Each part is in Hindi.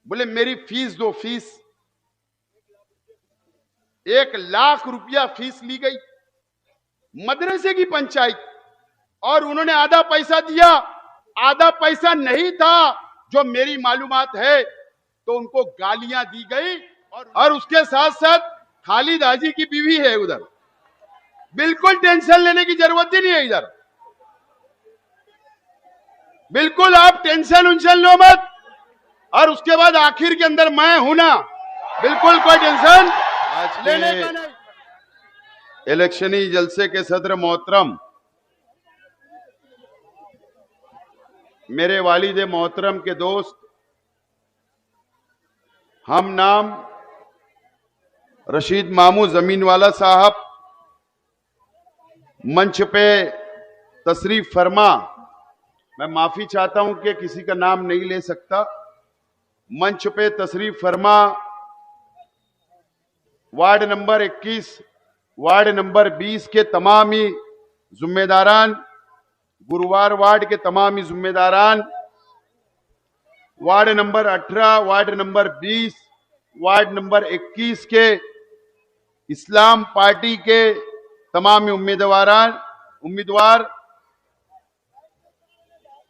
बोले मेरी फीस दो, फीस 1 लाख रुपया फीस ली गई मदरसे की पंचायत, और उन्होंने आधा पैसा दिया, आधा पैसा नहीं था जो मेरी मालूमात है, तो उनको गालियां दी गई। और उसके साथ साथ खालिद हाजी की बीवी है उधर, बिल्कुल टेंशन लेने की जरूरत ही नहीं है इधर, बिल्कुल आप टेंशन उंशन लो मत। और उसके बाद आखिर के अंदर मैं हूं ना, बिल्कुल कोई टेंशन आज लेने का के नहीं। इलेक्शनी जलसे के सदर मोहतरम, मेरे वालिद मोहतरम के दोस्त, हम नाम रशीद मामू जमीनवाला साहब मंच पे तशरीफ फरमा। मैं माफी चाहता हूं कि किसी का नाम नहीं ले सकता। मंच पे तशरीफ फरमा वार्ड नंबर 21, वार्ड नंबर 20 के तमाम ही जिम्मेदारान, गुरुवार वार्ड के तमाम ही जिम्मेदारान, ward number 18, ward number 20, ward number 21 के इस्लाम पार्टी के तमाम ही उम्मीदवार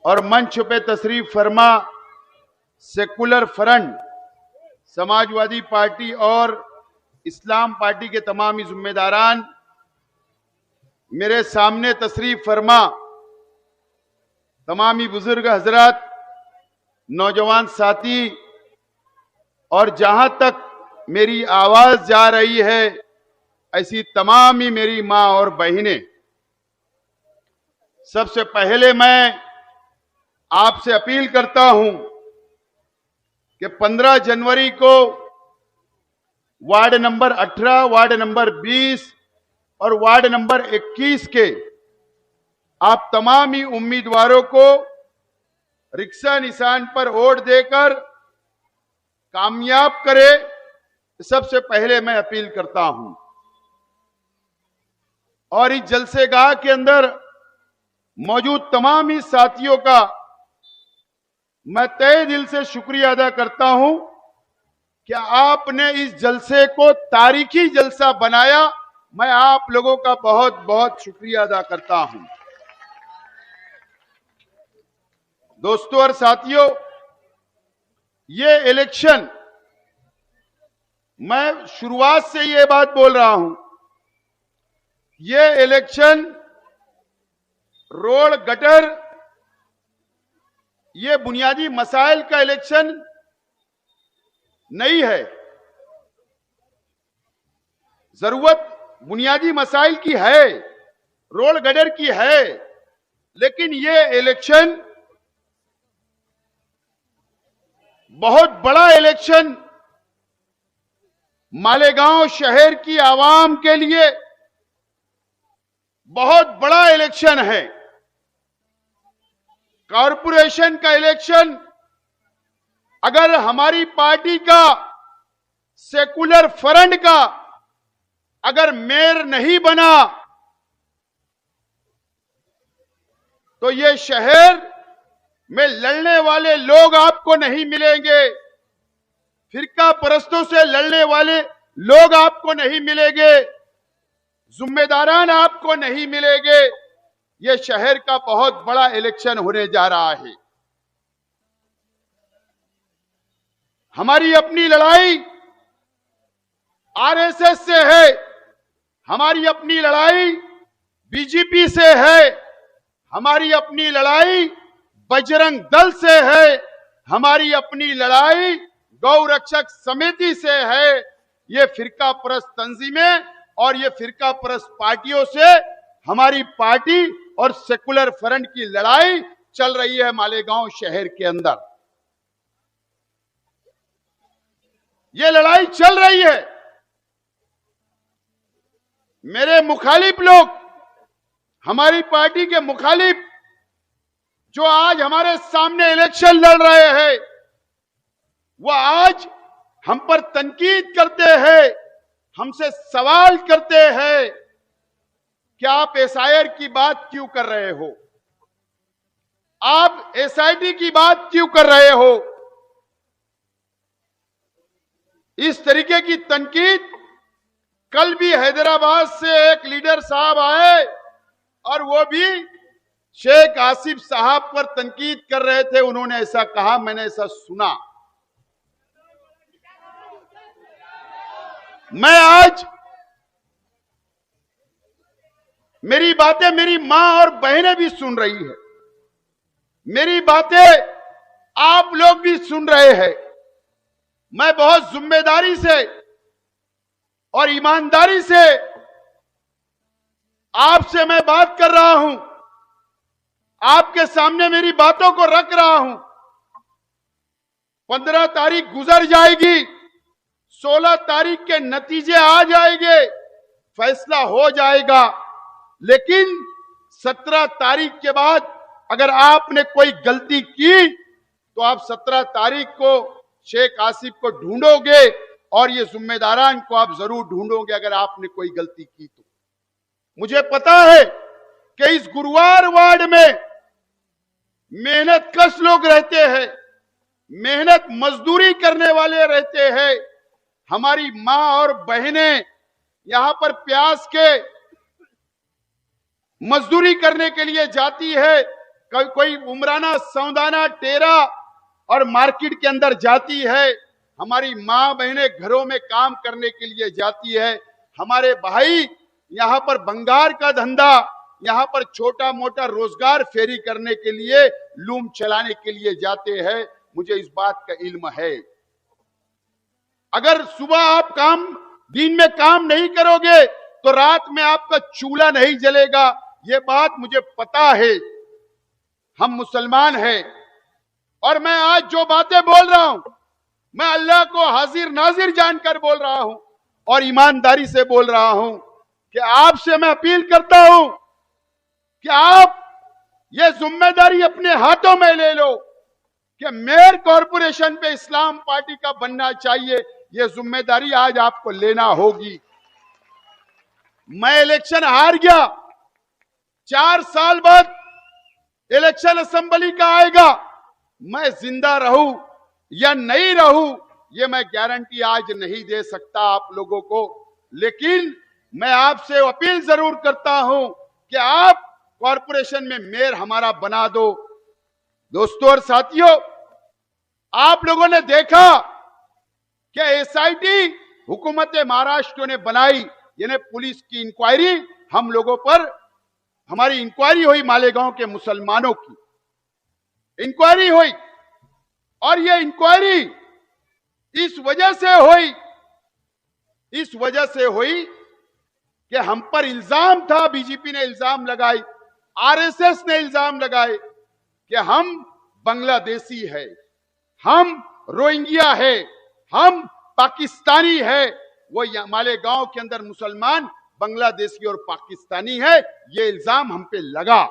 और मंच पे तशरीफ फरमा सेकुलर फ्रंट, समाजवादी पार्टी और इस्लाम पार्टी के तमाम ही जिम्मेदारान, मेरे सामने तशरीफ फरमा तमामी बुजुर्ग हजरात, नौजवान साथी, और जहां तक मेरी आवाज जा रही है ऐसी तमाम ही मेरी मां और बहनें, सबसे पहले मैं आपसे अपील करता हूं कि 15 जनवरी को वार्ड नंबर 18, वार्ड नंबर 20 और वार्ड नंबर 21 के आप तमाम ही उम्मीदवारों को रिक्शा निशान पर वोट देकर कामयाब करे, सबसे पहले मैं अपील करता हूं। और इस जलसेगाह के अंदर मौजूद तमाम ही साथियों का मैं तहे दिल से शुक्रिया अदा करता हूं कि आपने इस जलसे को तारीखी जलसा बनाया। मैं आप लोगों का बहुत बहुत शुक्रिया अदा करता हूं। दोस्तों और साथियों, ये इलेक्शन, मैं शुरुआत से ये बात बोल रहा हूं, ये इलेक्शन रोड गटर, ये बुनियादी मसाइल का इलेक्शन नहीं है। जरूरत बुनियादी मसाइल की है, रोड गटर की है, लेकिन ये इलेक्शन बहुत बड़ा इलेक्शन मालेगांव शहर की आवाम के लिए बहुत बड़ा इलेक्शन है। कॉरपोरेशन का इलेक्शन, अगर हमारी पार्टी का सेकुलर फ्रंट का अगर मेयर नहीं बना तो ये शहर में लड़ने वाले लोग आपको नहीं मिलेंगे, फिरका परस्तों से लड़ने वाले लोग आपको नहीं मिलेंगे, जिम्मेदारान आपको नहीं मिलेंगे। यह शहर का बहुत बड़ा इलेक्शन होने जा रहा है। हमारी अपनी लड़ाई आरएसएस से है, हमारी अपनी लड़ाई बीजेपी से है, हमारी अपनी लड़ाई बजरंग दल से है, हमारी अपनी लड़ाई गौ रक्षक समिति से है। ये फिरका परस्त तंजीमें और ये फिरका परस्त पार्टियों से हमारी पार्टी और सेकुलर फ्रंट की लड़ाई चल रही है मालेगांव शहर के अंदर। ये लड़ाई चल रही है। मेरे मुखालिफ लोग, हमारी पार्टी के मुखालिफ जो आज हमारे सामने इलेक्शन लड़ रहे हैं, वो आज हम पर तनकीद करते हैं, हमसे सवाल करते हैं कि आप एसआईआर की बात क्यों कर रहे हो, आप एसआईटी की बात क्यों कर रहे हो। इस तरीके की तनकीद, कल भी हैदराबाद से एक लीडर साहब आए और वो भी शेख आसिफ साहब पर तनकीद कर रहे थे। उन्होंने ऐसा कहा, मैंने ऐसा सुना। मैं आज मेरी बातें मेरी मां और बहनें भी सुन रही है, मेरी बातें आप लोग भी सुन रहे हैं। मैं बहुत जिम्मेदारी से और ईमानदारी से आपसे मैं बात कर रहा हूं, आपके सामने मेरी बातों को रख रहा हूं। 15 तारीख गुजर जाएगी, 16 तारीख के नतीजे आ जाएंगे, फैसला हो जाएगा। लेकिन 17 तारीख के बाद अगर आपने कोई गलती की तो आप 17 तारीख को शेख आसिफ को ढूंढोगे और ये जिम्मेदारान को आप जरूर ढूंढोगे अगर आपने कोई गलती की तो। मुझे पता है कि इस गुरुवार वार्ड में मेहनत कश लोग रहते हैं, मेहनत मजदूरी करने वाले रहते हैं। हमारी मां और बहनें यहां पर प्याज के मजदूरी करने के लिए जाती है, कोई उमराना, सौदाना, टेरा और मार्केट के अंदर जाती है। हमारी मां बहनें घरों में काम करने के लिए जाती है। हमारे भाई यहां पर भंगार का धंधा, यहां पर छोटा मोटा रोजगार फेरी करने के लिए, लूम चलाने के लिए जाते हैं। मुझे इस बात का इल्म है। अगर सुबह आप दिन में काम नहीं करोगे तो रात में आपका चूल्हा नहीं जलेगा, ये बात मुझे पता है। हम मुसलमान हैं और मैं आज जो बातें बोल रहा हूं, मैं अल्लाह को हाजिर नाजिर जानकर बोल रहा हूं और ईमानदारी से बोल रहा हूं कि आपसे मैं अपील करता हूं कि आप ये जिम्मेदारी अपने हाथों में ले लो कि मेयर कॉरपोरेशन पे इस्लाम पार्टी का बनना चाहिए। ये जिम्मेदारी आज आपको लेना होगी। मैं इलेक्शन हार गया, 4 साल बाद इलेक्शन असेंबली का आएगा। मैं जिंदा रहूं या नहीं रहूं ये मैं गारंटी आज नहीं दे सकता आप लोगों को, लेकिन मैं आपसे अपील जरूर करता हूं कि आप कॉरपोरेशन में मेयर हमारा बना दो। दोस्तों और साथियों, आप लोगों ने देखा कि एसआईटी हुकूमत महाराष्ट्र ने बनाई, यानी पुलिस की इंक्वायरी हम लोगों पर, हमारी इंक्वायरी हुई, मालेगांव के मुसलमानों की इंक्वायरी हुई। और ये इंक्वायरी इस वजह से हुई कि हम पर इल्जाम था, बीजेपी ने इल्जाम लगाई, आरएसएस ने इल्जाम लगाए कि हम बांग्लादेशी है, हम रोहिंग्या है, हम पाकिस्तानी है। वो मालेगांव के अंदर मुसलमान बांग्लादेशी और पाकिस्तानी है, ये इल्जाम हम पे लगा।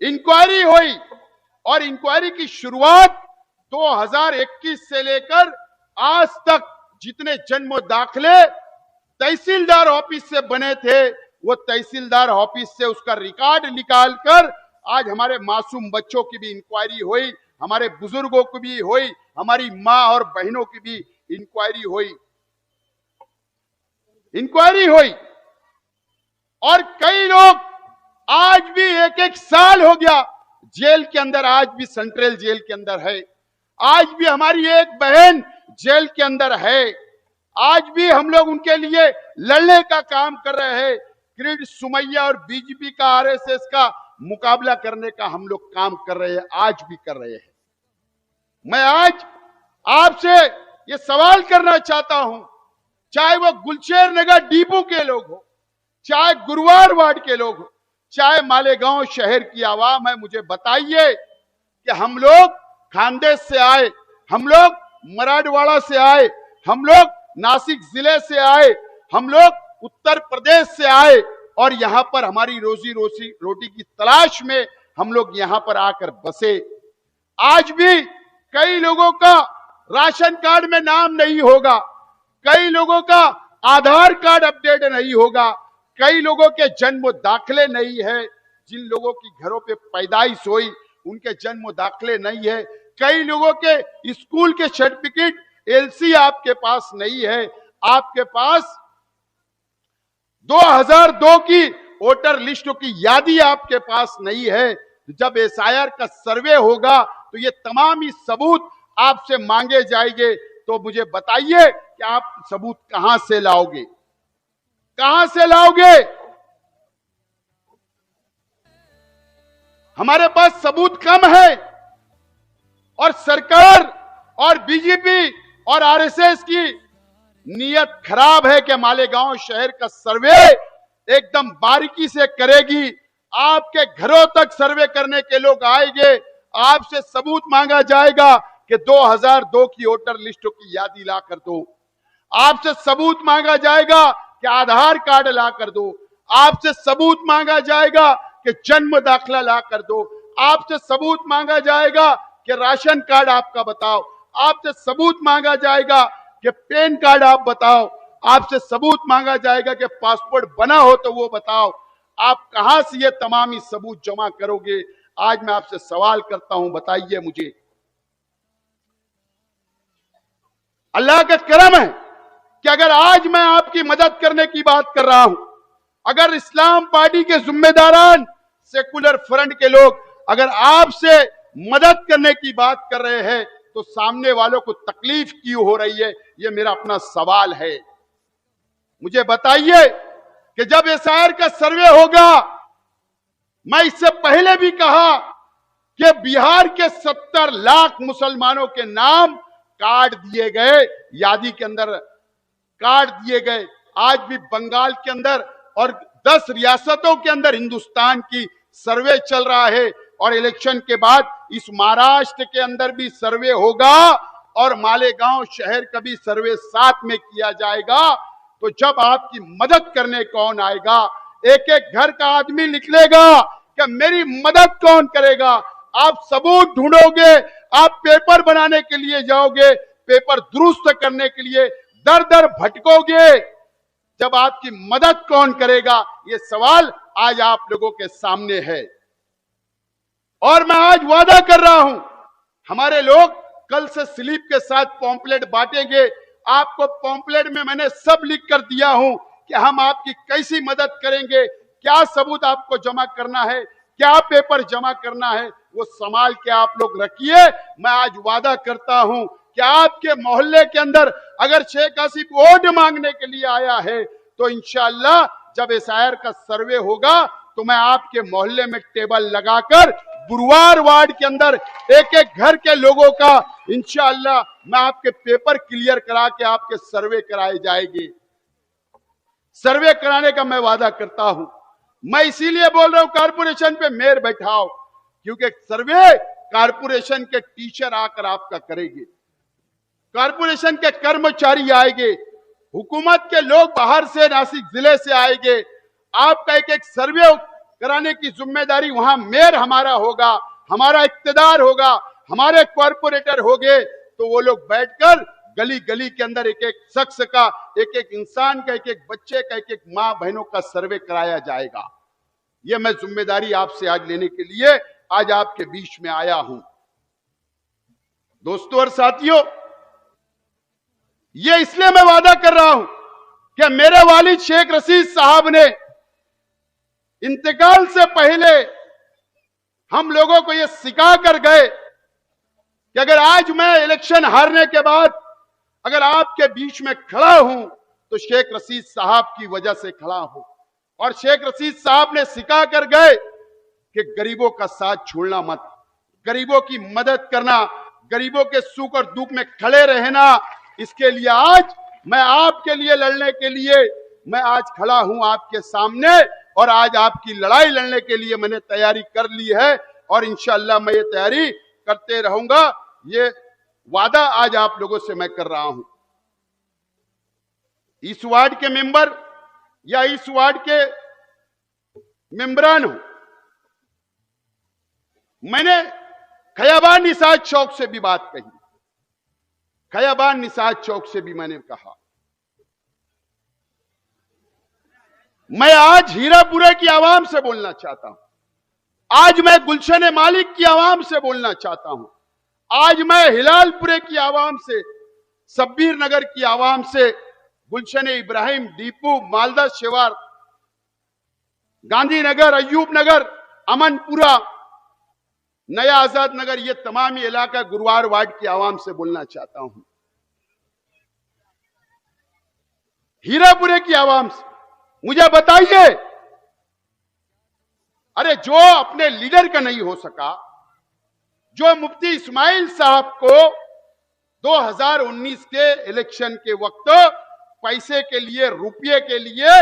इंक्वायरी हुई और इंक्वायरी की शुरुआत 2021 से लेकर आज तक जितने जन्म दाखिले तहसीलदार ऑफिस से बने थे, वो तहसीलदार ऑफिस से उसका रिकॉर्ड निकालकर आज हमारे मासूम बच्चों की भी इंक्वायरी हुई, हमारे बुजुर्गों की भी हुई, हमारी मां और बहनों की भी इंक्वायरी हुई। और कई लोग आज भी 1-1 साल हो गया जेल के अंदर, आज भी सेंट्रल जेल के अंदर है। आज भी हमारी एक बहन जेल के अंदर है। आज भी हम लोग उनके लिए लड़ने का काम कर रहे हैं। किरीट सुमैया और बीजेपी का, आरएसएस का मुकाबला करने का हम लोग काम कर रहे हैं, आज भी कर रहे हैं। मैं आज आपसे ये सवाल करना चाहता हूं, चाहे वो गुलशेर नगर डिपो के लोग हो, चाहे गुरुवार वार्ड के लोग हो, चाहे मालेगांव शहर की आवाम है, मुझे बताइए कि हम लोग खानदेश से आए, हम लोग मराठवाड़ा से आए, हम लोग नासिक जिले से आए, हम लोग उत्तर प्रदेश से आए और यहां पर हमारी रोटी की तलाश में हम लोग यहां पर आकर बसे। आज भी कई लोगों का राशन कार्ड में नाम नहीं होगा, कई लोगों का आधार कार्ड अपडेट नहीं होगा, कई लोगों के जन्म दाखिले नहीं है, जिन लोगों की घरों पे पैदाइश हुई उनके जन्म दाखिले नहीं है, कई लोगों के स्कूल के सर्टिफिकेट एलसी आपके पास नहीं है, आपके पास 2002 की वोटर लिस्टों की यादी आपके पास नहीं है। जब एसआईआर का सर्वे होगा तो ये तमाम ही सबूत आपसे मांगे जाएंगे। तो मुझे बताइए कि आप सबूत कहां से लाओगे, कहां से लाओगे? हमारे पास सबूत कम है और सरकार और बीजेपी और आरएसएस की नीयत खराब है कि मालेगांव शहर का सर्वे एकदम बारीकी से करेगी। आपके घरों तक सर्वे करने के लोग आएंगे, आपसे सबूत मांगा जाएगा कि 2002 की वोटर लिस्टों की यादी ला कर दो। आपसे सबूत मांगा जाएगा कि आधार कार्ड ला कर दो। आपसे सबूत मांगा जाएगा कि जन्म दाखला ला कर दो। आपसे सबूत मांगा जाएगा कि राशन कार्ड आपका बताओ। आपसे सबूत मांगा जाएगा कि पैन कार्ड आप बताओ। आपसे सबूत मांगा जाएगा कि पासपोर्ट बना हो तो वो बताओ। आप कहां से ये तमाम ही सबूत जमा करोगे? आज मैं आपसे सवाल करता हूं, बताइए मुझे। अल्लाह का करम है कि अगर आज मैं आपकी मदद करने की बात कर रहा हूं, अगर इस्लाम पार्टी के जिम्मेदारान, सेकुलर फ्रंट के लोग अगर आपसे मदद करने की बात कर रहे हैं तो सामने वालों को तकलीफ क्यों हो रही है? ये मेरा अपना सवाल है। मुझे बताइए कि जब एसआईआर का सर्वे होगा, मैं इससे पहले भी कहा कि बिहार के 70 लाख मुसलमानों के नाम काट दिए गए, यादी के अंदर काट दिए गए। आज भी बंगाल के अंदर और 10 रियासतों के अंदर हिंदुस्तान की सर्वे चल रहा है और इलेक्शन के बाद इस महाराष्ट्र के अंदर भी सर्वे होगा और मालेगांव शहर का भी सर्वे साथ में किया जाएगा। तो जब आपकी मदद करने कौन आएगा? एक एक घर का आदमी निकलेगा कि मेरी मदद कौन करेगा? आप सबूत ढूंढोगे, आप पेपर बनाने के लिए जाओगे, पेपर दुरुस्त करने के लिए दर दर भटकोगे। जब आपकी मदद कौन करेगा? ये सवाल आज आप लोगों के सामने है। और मैं आज वादा कर रहा हूं, हमारे लोग कल से स्लिप के साथ पॉम्पलेट बांटेंगे। आपको पॉम्पलेट में मैंने सब लिख कर दिया हूं कि हम आपकी कैसी मदद करेंगे, क्या सबूत आपको जमा करना है, क्या पेपर जमा करना है, वो संभाल के आप लोग रखिए। मैं आज वादा करता हूं कि आपके मोहल्ले के अंदर अगर शेख आसिफ वोट मांगने के लिए आया है तो इंशाअल्लाह जब एसआईआर का सर्वे होगा तो मैं आपके मोहल्ले में टेबल लगाकर बुरवार वार्ड के अंदर एक एक घर के लोगों का इंशाअल्लाह मैं आपके पेपर क्लियर करा के आपके सर्वे कराए जाएंगे। सर्वे कराने का मैं वादा करता हूं। मैं इसीलिए बोल रहा हूं कारपोरेशन पे मेयर बैठाओ, क्योंकि सर्वे कारपोरेशन के टीचर आकर आपका करेंगे, कारपोरेशन के कर्मचारी आएंगे, हुकूमत के लोग बाहर से नासिक जिले से आएंगे। आपका एक एक सर्वे कराने की जिम्मेदारी वहां मेयर हमारा होगा, हमारा इक्तदार होगा, हमारे कॉर्पोरेटर होंगे। तो वो लोग बैठकर गली गली के अंदर एक एक शख्स का, एक एक इंसान का, एक एक बच्चे का, एक एक मां बहनों का सर्वे कराया जाएगा। ये मैं जिम्मेदारी आपसे आज लेने के लिए आज आपके बीच में आया हूं। दोस्तों और साथियों, ये इसलिए मैं वादा कर रहा हूं कि मेरे वालिद शेख रशीद साहब ने इंतकाल से पहले हम लोगों को यह सिखा कर गए कि अगर आज मैं इलेक्शन हारने के बाद अगर आपके बीच में खड़ा हूं तो शेख रशीद साहब की वजह से खड़ा हूं। और शेख रशीद साहब ने सिखा कर गए कि गरीबों का साथ छोड़ना मत, गरीबों की मदद करना, गरीबों के सुख और दुख में खड़े रहना। इसके लिए आज मैं आपके लिए लड़ने के लिए मैं आज खड़ा हूं आपके सामने और आज आपकी लड़ाई लड़ने के लिए मैंने तैयारी कर ली है और इंशाअल्लाह मैं ये तैयारी करते रहूंगा। ये वादा आज आप लोगों से मैं कर रहा हूं। इस वार्ड के मेंबर या इस वार्ड के मेंबरान हो, मैंने खयाबान निसाज चौक से भी बात कही, खयाबान निसाज चौक से भी मैंने कहा। मैं आज हीरापुरे की आवाम से बोलना चाहता हूं, आज मैं गुलशन मालिक की आवाम से बोलना चाहता हूं, आज मैं हिलालपुरे की आवाम से, सब्बीर नगर की आवाम से, गुलशन इब्राहिम, दीपू, मालदा शेवार, गांधीनगर, अयूब नगर, अमनपुरा, नया आजाद नगर, ये तमाम ही इलाका गुरुवार वार्ड की आवाम से बोलना चाहता हूं। हीरापुरे की आवाम से मुझे बताइए, अरे जो अपने लीडर का नहीं हो सका, जो मुफ्ती इस्माइल साहब को 2019 के इलेक्शन के वक्त पैसे के लिए, रुपये के लिए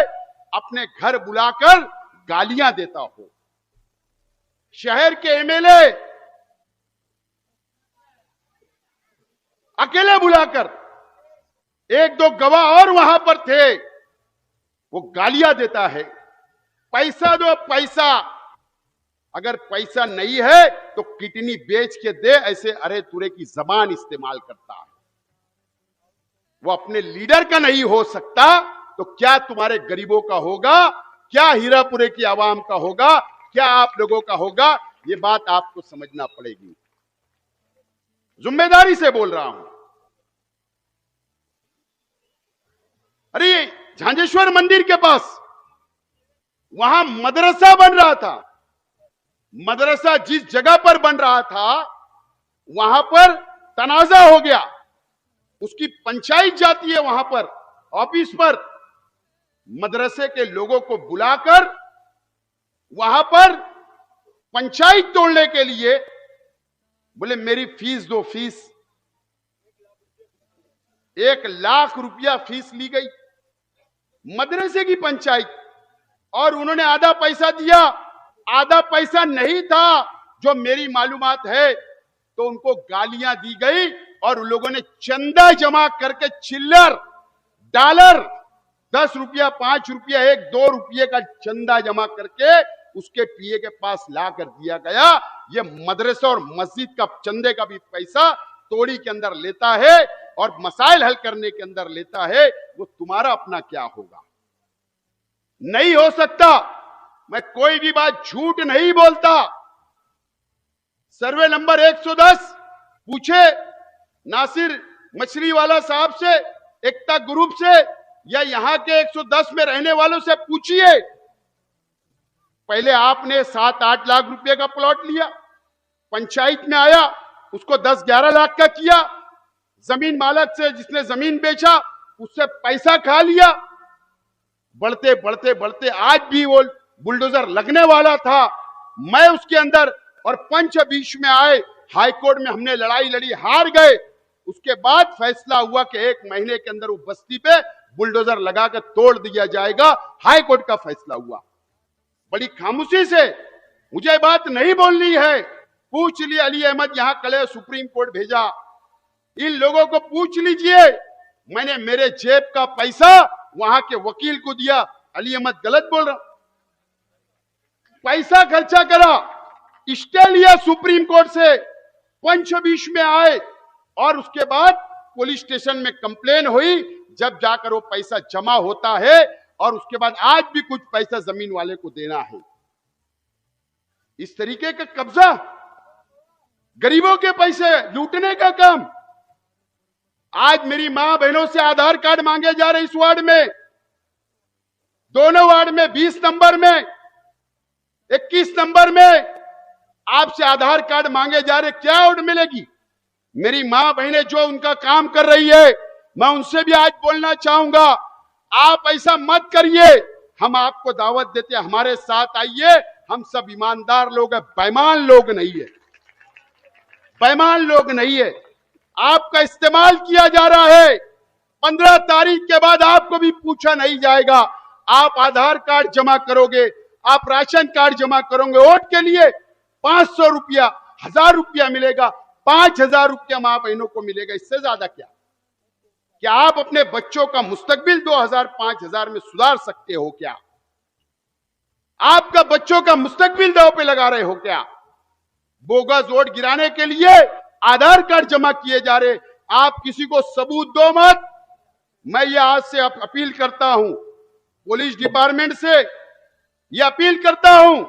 अपने घर बुलाकर गालियां देता हो, शहर के एमएलए अकेले बुलाकर, एक दो गवाह और वहां पर थे, वो गालियां देता है। पैसा दो पैसा, अगर पैसा नहीं है तो किडनी बेच के दे, ऐसे अरे तुरे की जबान इस्तेमाल करता है। वो अपने लीडर का नहीं हो सकता तो क्या तुम्हारे गरीबों का होगा, क्या हीरापुरे की आवाम का होगा, क्या आप लोगों का होगा? ये बात आपको समझना पड़ेगी। जिम्मेदारी से बोल रहा हूं। अरे झांझेश्वर मंदिर के पास वहां मदरसा बन रहा था, मदरसा जिस जगह पर बन रहा था वहां पर तनाजा हो गया, उसकी पंचायत जाती है वहां पर ऑफिस पर, मदरसे के लोगों को बुलाकर वहां पर पंचायत तोड़ने के लिए बोले मेरी फीस दो, फीस 1 लाख रुपया फीस ली गई मदरसे की पंचायत, और उन्होंने आधा पैसा दिया, आधा पैसा नहीं था जो मेरी मालूमात है, तो उनको गालियां दी गई और उन लोगों ने चंदा जमा करके चिल्लर, डॉलर, 10 रुपया, 5 रुपया, 1-2 रुपये का चंदा जमा करके उसके पीए के पास ला कर दिया गया। ये मदरसे और मस्जिद का चंदे का भी पैसा तोड़ी के अंदर लेता है और मसाइल हल करने के अंदर लेता है, वो तुम्हारा अपना क्या होगा? नहीं हो सकता। मैं कोई भी बात झूठ नहीं बोलता। सर्वे नंबर 110 पूछे नासिर मछली वाला साहब से, एकता ग्रुप से, या यहां के 110 में रहने वालों से पूछिए। पहले आपने 7-8 लाख रुपए का प्लॉट लिया, पंचायत में आया, उसको 10-11 लाख का किया, जमीन मालक से जिसने जमीन बेचा उससे पैसा खा लिया, बढ़ते बढ़ते बढ़ते आज भी वो बुलडोजर लगने वाला था। मैं उसके अंदर और पंच बीच में आए, हाईकोर्ट में हमने लड़ाई लड़ी, हार गए। उसके बाद फैसला हुआ कि 1 महीने के अंदर वो बस्ती पे बुलडोजर लगाकर तोड़ दिया जाएगा। हाईकोर्ट का फैसला हुआ। बड़ी खामोशी से, मुझे बात नहीं बोलनी है, पूछ लिया। अली अहमद यहां कल सुप्रीम कोर्ट भेजा, इन लोगों को पूछ लीजिए। मैंने मेरे जेब का पैसा वहां के वकील को दिया। अली अहमद गलत बोल रहा, पैसा खर्चा करा, स्टे लिया सुप्रीम कोर्ट से, पंचबीश में आए और उसके बाद पुलिस स्टेशन में कंप्लेन हुई, जब जाकर वो पैसा जमा होता है और उसके बाद आज भी कुछ पैसा जमीन वाले को देना है। इस तरीके का कब्जा, गरीबों के पैसे लूटने का काम। आज मेरी मां बहनों से आधार कार्ड मांगे जा रहे इस वार्ड में, दोनों वार्ड में, 20 नंबर में, 21 नंबर में आपसे आधार कार्ड मांगे जा रहे। क्या वोट मिलेगी? मेरी मां बहनें जो उनका काम कर रही है, मैं उनसे भी आज बोलना चाहूंगा, आप ऐसा मत करिए। हम आपको दावत देते हैं, हमारे साथ आइए। हम सब ईमानदार लोग हैं, बेईमान लोग नहीं है, बेईमान लोग नहीं है। आपका इस्तेमाल किया जा रहा है। 15 तारीख के बाद आपको भी पूछा नहीं जाएगा। आप आधार कार्ड जमा करोगे, आप राशन कार्ड जमा करोगे, वोट के लिए 500 रुपया, 1000 रुपया मिलेगा, 5000 रुपया मां बहनों को मिलेगा। इससे ज्यादा क्या आप अपने बच्चों का मुस्तकबिल 2000-5000 में सुधार सकते हो? क्या आपका बच्चों का मुस्तकबिल दांव पे लगा रहे हो? क्या बोगस वोट गिराने के लिए आधार कार्ड जमा किए जा रहे? आप किसी को सबूत दो मत। मैं ये आज से अपील करता हूं, पुलिस डिपार्टमेंट से ये अपील करता हूं,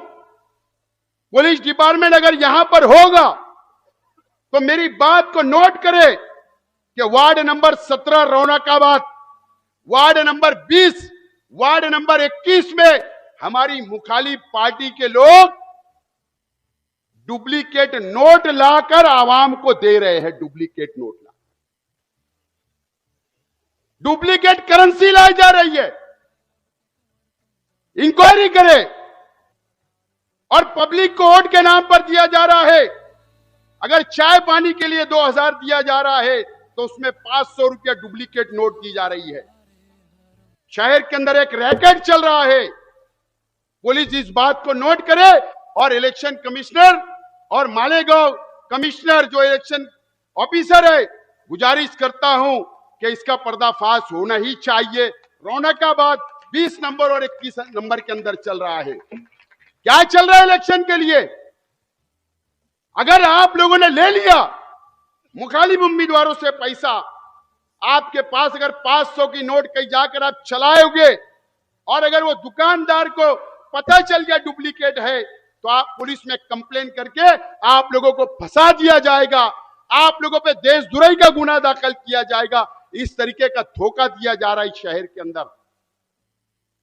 पुलिस डिपार्टमेंट अगर यहां पर होगा तो मेरी बात को नोट करे कि ward number 17 Raunakabad, ward number 20, ward number 21 में हमारी मुखालिफ पार्टी के लोग डुप्लीकेट नोट लाकर आवाम को दे रहे हैं। डुप्लीकेट नोट ला, डुप्लीकेट करेंसी लाई जा रही है। इंक्वायरी करे और पब्लिक को वोट के नाम पर दिया जा रहा है। अगर चाय पानी के लिए 2000 दिया जा रहा है तो उसमें 500 रुपया डुप्लीकेट नोट दी जा रही है। शहर के अंदर एक रैकेट चल रहा है। पुलिस इस बात को नोट करे और इलेक्शन कमिश्नर और मालेगांव कमिश्नर जो इलेक्शन ऑफिसर है, गुजारिश करता हूं कि इसका पर्दाफाश होना ही चाहिए। रौनकाबाद 20 नंबर और 21 नंबर के अंदर चल रहा है। क्या चल रहा है इलेक्शन के लिए? अगर आप लोगों ने ले लिया मुखालिफ उम्मीदवारों से पैसा, आपके पास अगर 500 की नोट कहीं जाकर आप चलाओगे और अगर वो दुकानदार को पता चल गया डुप्लीकेट है तो आप पुलिस में कंप्लेन करके आप लोगों को फंसा दिया जाएगा, आप लोगों पे देशद्रोही का गुना दाखिल किया जाएगा। इस तरीके का धोखा दिया जा रहा है इस शहर के अंदर।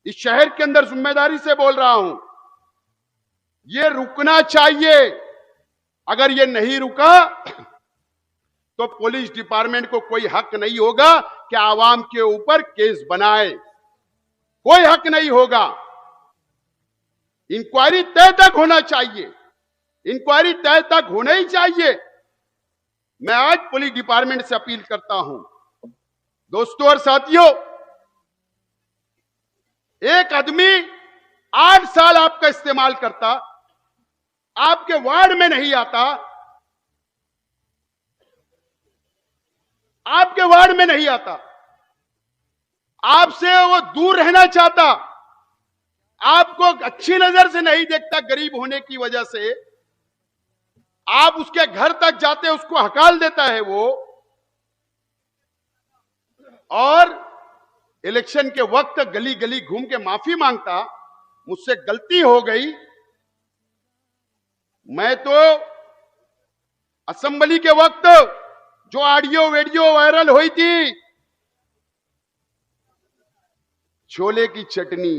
इस शहर के अंदर जिम्मेदारी से बोल रहा हूं, ये रुकना चाहिए। अगर ये नहीं रुका तो पुलिस डिपार्टमेंट को कोई हक नहीं होगा कि आवाम के ऊपर केस बनाए, कोई हक नहीं होगा। इंक्वायरी तय तक होना चाहिए, इंक्वायरी तय तक होना ही चाहिए। मैं आज पुलिस डिपार्टमेंट से अपील करता हूं, दोस्तों और साथियों, एक आदमी 8 साल आपका इस्तेमाल करता, आपके वार्ड में नहीं आता, आपके वार्ड में नहीं आता, आपसे वो दूर रहना चाहता, आपको अच्छी नजर से नहीं देखता गरीब होने की वजह से, आप उसके घर तक जाते उसको हकाल देता है वो, और इलेक्शन के वक्त गली गली घूम के माफी मांगता, मुझसे गलती हो गई। मैं तो असेंबली के वक्त जो ऑडियो वीडियो वायरल हुई थी, छोले की चटनी,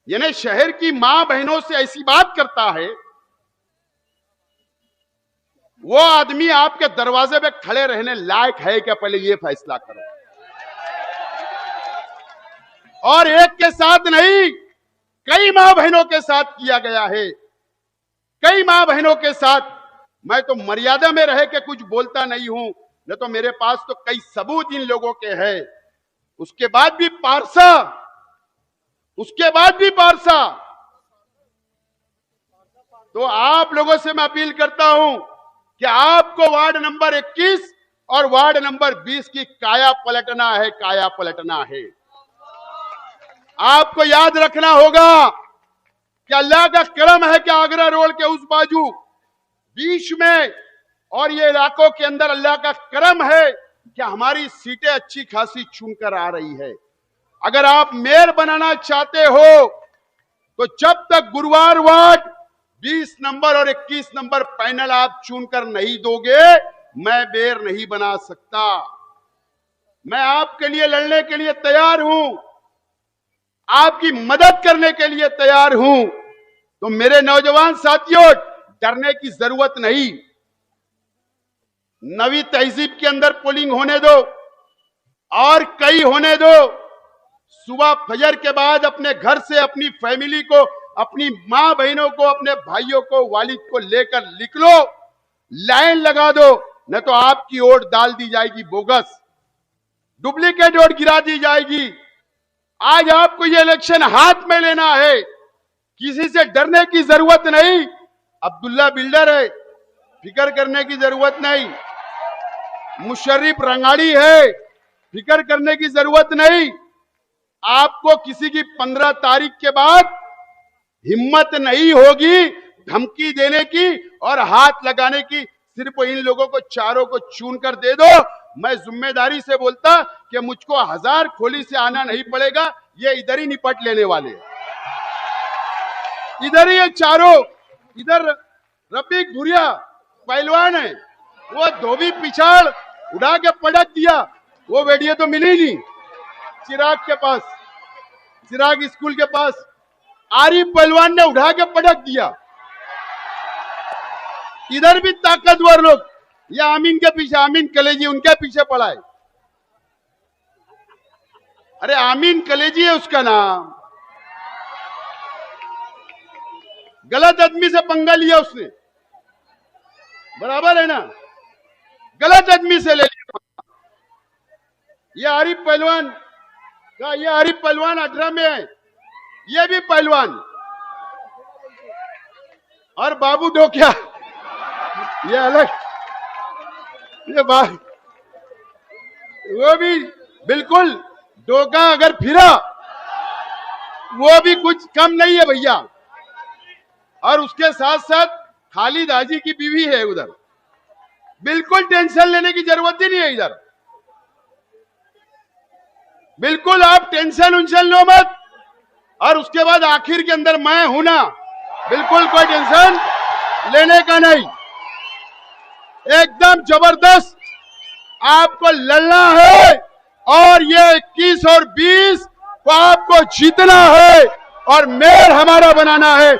यानी शहर की मां बहनों से ऐसी बात करता है, वो आदमी आपके दरवाजे पे खड़े रहने लायक है क्या? पहले ये फैसला करो। और एक के साथ नहीं, कई मां बहनों के साथ किया गया है, कई मां बहनों के साथ। मैं तो मर्यादा में रह के कुछ बोलता नहीं हूं, न तो मेरे पास तो कई सबूत इन लोगों के हैं। उसके बाद भी पारसा, उसके बाद भी पारसा। तो आप लोगों से मैं अपील करता हूं कि आपको वार्ड नंबर 21 और वार्ड नंबर 20 की काया पलटना है, काया पलटना है। आपको याद रखना होगा कि अल्लाह का करम है कि आगरा रोड के उस बाजू बीच में और ये इलाकों के अंदर अल्लाह का करम है कि हमारी सीटें अच्छी खासी चुनकर आ रही है। अगर आप मेयर बनाना चाहते हो तो जब तक गुरुवार वार्ड 20 नंबर और 21 नंबर पैनल आप चुनकर नहीं दोगे, मैं मेयर नहीं बना सकता। मैं आपके लिए लड़ने के लिए तैयार हूं, आपकी मदद करने के लिए तैयार हूं। तो मेरे नौजवान साथियों, डरने की जरूरत नहीं। नवी तहजीब के अंदर पोलिंग होने दो और कई होने दो। सुबह फजर के बाद अपने घर से अपनी फैमिली को, अपनी मां बहनों को, अपने भाइयों को, वालिद को लेकर निकलो, लाइन लगा दो, न तो आपकी वोट डाल दी जाएगी बोगस, डुप्लीकेट वोट गिरा दी जाएगी। आज आपको ये इलेक्शन हाथ में लेना है, किसी से डरने की जरूरत नहीं। अब्दुल्ला बिल्डर है, फिक्र करने की जरूरत नहीं। मुशर्रिफ रंगाड़ी है, फिक्र करने की जरूरत नहीं। आपको किसी की 15 तारीख के बाद हिम्मत नहीं होगी धमकी देने की और हाथ लगाने की। सिर्फ इन लोगों को चारों को चुन कर दे दो। मैं जिम्मेदारी से बोलता कि मुझको 1000 खोली से आना नहीं पड़ेगा, ये इधर ही निपट लेने वाले, इधर ही ये चारों, इधर रफीक भुरिया पहलवान है, वो धोबी पिछाड़ उड़ा के पटक दिया, वो वीडियो तो मिली नहीं। चिराग के पास, चिराग स्कूल के पास आरिफ पहलवान ने उठा के पटक दिया। इधर भी ताकतवर लोग, या आमीन के पीछे, आमीन कलेजी उनके पीछे पड़ा है। अरे आमीन कलेजी है उसका नाम, गलत आदमी से पंगा लिया उसने, बराबर है ना, गलत आदमी से ले लिया। ये आरिफ पहलवान का, ये आरिफ पहलवान 18 में है, ये भी पहलवान, और बाबू डोकिया ये अलग, ये बात, वो भी बिल्कुल डोका अगर फिरा वो भी कुछ कम नहीं है भैया। और उसके साथ साथ खालिद हाजी की बीवी है उधर, बिल्कुल टेंशन लेने की जरूरत ही नहीं है इधर, बिल्कुल आप टेंशन उंशन लो मत। और उसके बाद आखिर के अंदर मैं हूं ना, बिल्कुल कोई टेंशन लेने का नहीं, एकदम जबरदस्त आपको लड़ना है, और ये 21 और 20 को आपको जीतना है और मेयर हमारा बनाना है।